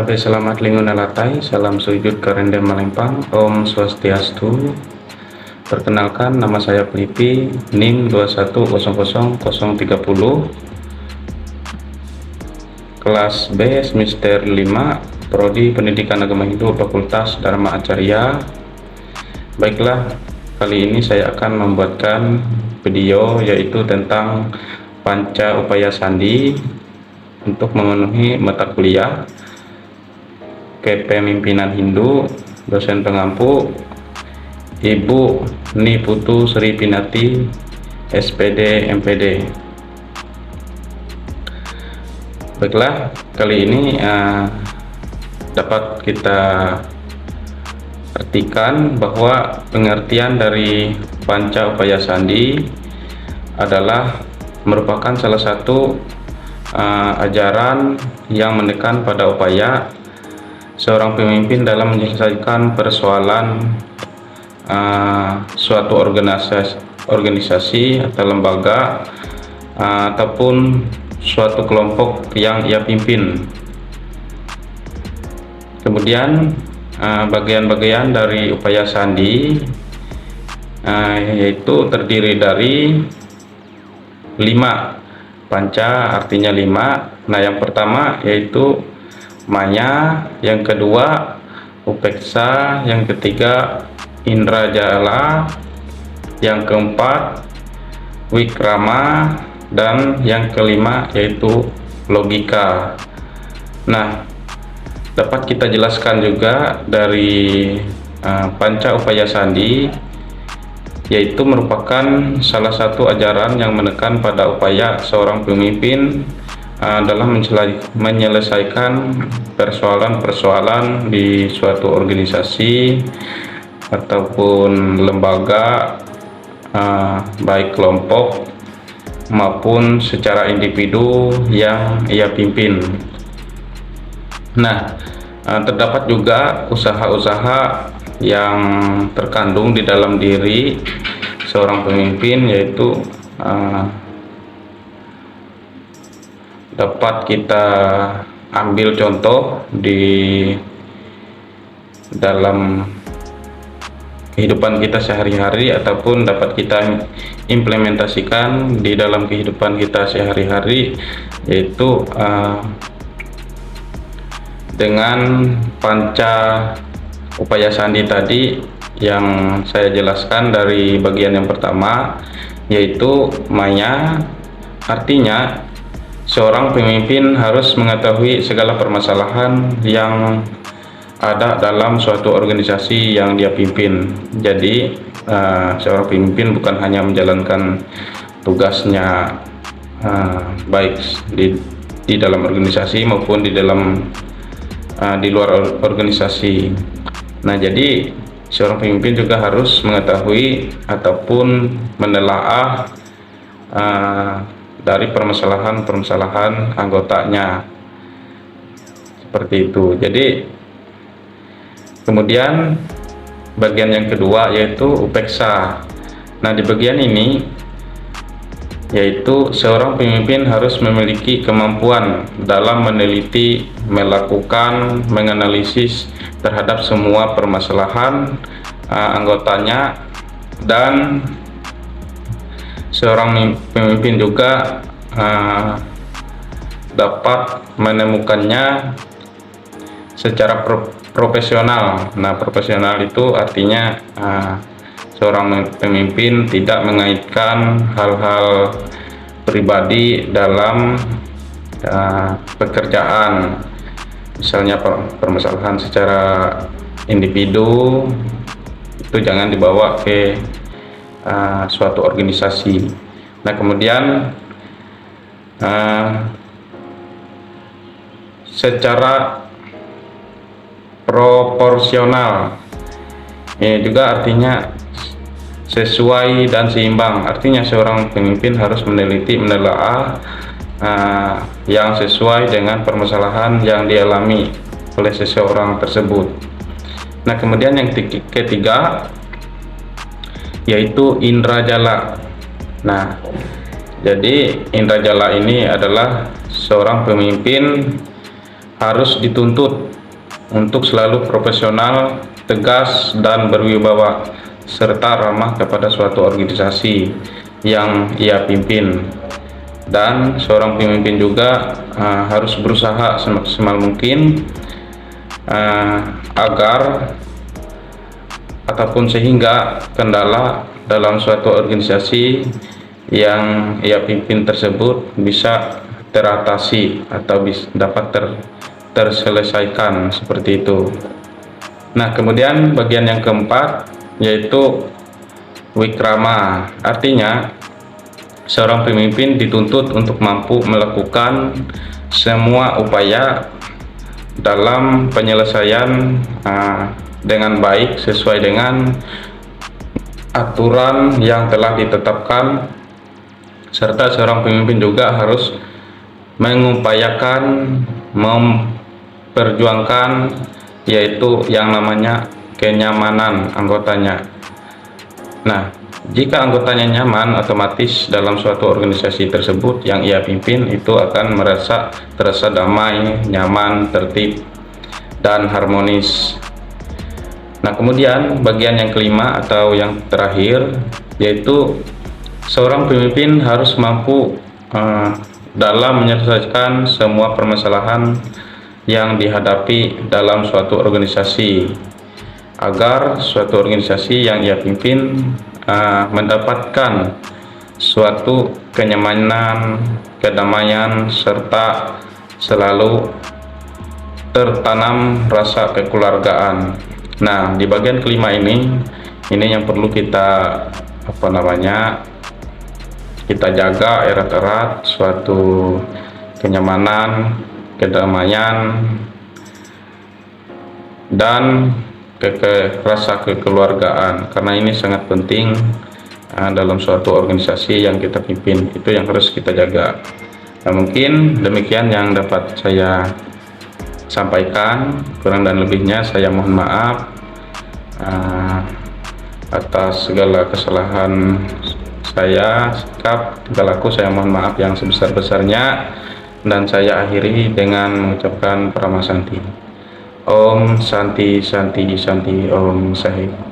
Sabe selamat linguna latai, salam sujud karende malempang, Om Swastiastu. Perkenalkan, nama saya Plipi, NIM 2100030, kelas B, semester 5, Prodi Pendidikan Agama Hindu, Fakultas Dharma Acarya. Baiklah, kali ini saya akan membuatkan video yaitu tentang Panca Upaya Sandi untuk memenuhi mata kuliah Kepemimpinan Hindu. Dosen pengampu Ibu Niputu Sri Pinati, SPD MPD. Baiklah, kali ini dapat kita artikan bahwa pengertian dari Panca Upaya Sandi adalah merupakan salah satu ajaran yang menekan pada upaya seorang pemimpin dalam menyelesaikan persoalan suatu organisasi atau lembaga ataupun suatu kelompok yang ia pimpin. Kemudian bagian-bagian dari upaya sandi yaitu terdiri dari 5 panca, artinya 5. Nah, yang pertama yaitu maya, yang kedua upeksa, yang ketiga indrajala, yang keempat wikrama, dan yang kelima yaitu logika. Nah, dapat kita jelaskan juga dari Panca Upaya Sandi, yaitu merupakan salah satu ajaran yang menekan pada upaya seorang pemimpin dalam menyelesaikan persoalan-persoalan di suatu organisasi ataupun lembaga, baik kelompok maupun secara individu yang ia pimpin. Nah, terdapat juga usaha-usaha yang terkandung di dalam diri seorang pemimpin, yaitu dapat kita ambil contoh di dalam kehidupan kita sehari-hari ataupun dapat kita implementasikan di dalam kehidupan kita sehari-hari, yaitu dengan Panca Upaya Sandi tadi yang saya jelaskan. Dari bagian yang pertama yaitu maya, artinya seorang pemimpin harus mengetahui segala permasalahan yang ada dalam suatu organisasi yang dia pimpin. Jadi seorang pemimpin bukan hanya menjalankan tugasnya baik di dalam organisasi maupun di luar organisasi. Nah, jadi seorang pemimpin juga harus mengetahui ataupun menelaah dari permasalahan-permasalahan anggotanya, seperti itu. Jadi kemudian bagian yang kedua yaitu upeksa. Nah, di bagian ini yaitu seorang pemimpin harus memiliki kemampuan dalam meneliti, melakukan, menganalisis terhadap semua permasalahan anggotanya, dan seorang pemimpin juga dapat menemukannya secara profesional. Nah, profesional itu artinya seorang pemimpin tidak mengaitkan hal-hal pribadi dalam pekerjaan. Misalnya permasalahan secara individu itu jangan dibawa ke suatu organisasi. Nah, kemudian secara proporsional ini juga artinya sesuai dan seimbang. Artinya seorang pemimpin harus meneliti, menelaah yang sesuai dengan permasalahan yang dialami oleh seseorang tersebut. Nah, kemudian yang ketiga yaitu indrajala. Nah, jadi indrajala ini adalah seorang pemimpin harus dituntut untuk selalu profesional, tegas, dan berwibawa, serta ramah kepada suatu organisasi yang ia pimpin. Dan seorang pemimpin juga harus berusaha semaksimal mungkin agar ataupun sehingga kendala dalam suatu organisasi yang ia pimpin tersebut bisa teratasi atau dapat terselesaikan seperti itu. Nah, kemudian bagian yang keempat yaitu wikrama. Artinya seorang pemimpin dituntut untuk mampu melakukan semua upaya dalam penyelesaian dengan baik sesuai dengan aturan yang telah ditetapkan, serta seorang pemimpin juga harus mengupayakan memperjuangkan yaitu yang namanya kenyamanan anggotanya. Nah, jika anggotanya nyaman, otomatis dalam suatu organisasi tersebut yang ia pimpin itu akan terasa damai, nyaman, tertib, dan harmonis. Nah, kemudian bagian yang kelima atau yang terakhir yaitu seorang pemimpin harus mampu dalam menyelesaikan semua permasalahan yang dihadapi dalam suatu organisasi, agar suatu organisasi yang ia pimpin mendapatkan suatu kenyamanan, kedamaian, serta selalu tertanam rasa kekeluargaan. Nah, di bagian kelima ini yang perlu kita kita jaga erat-erat, suatu kenyamanan, kedamaian, dan rasa kekeluargaan, karena ini sangat penting dalam suatu organisasi yang kita pimpin. Itu yang harus kita jaga. Nah, mungkin demikian yang dapat saya sampaikan, kurang dan lebihnya saya mohon maaf atas segala kesalahan saya, sikap, tingkah laku saya mohon maaf yang sebesar-besarnya, dan saya akhiri dengan mengucapkan Paramasanti. Om Santi Santi Santi Om Sahih.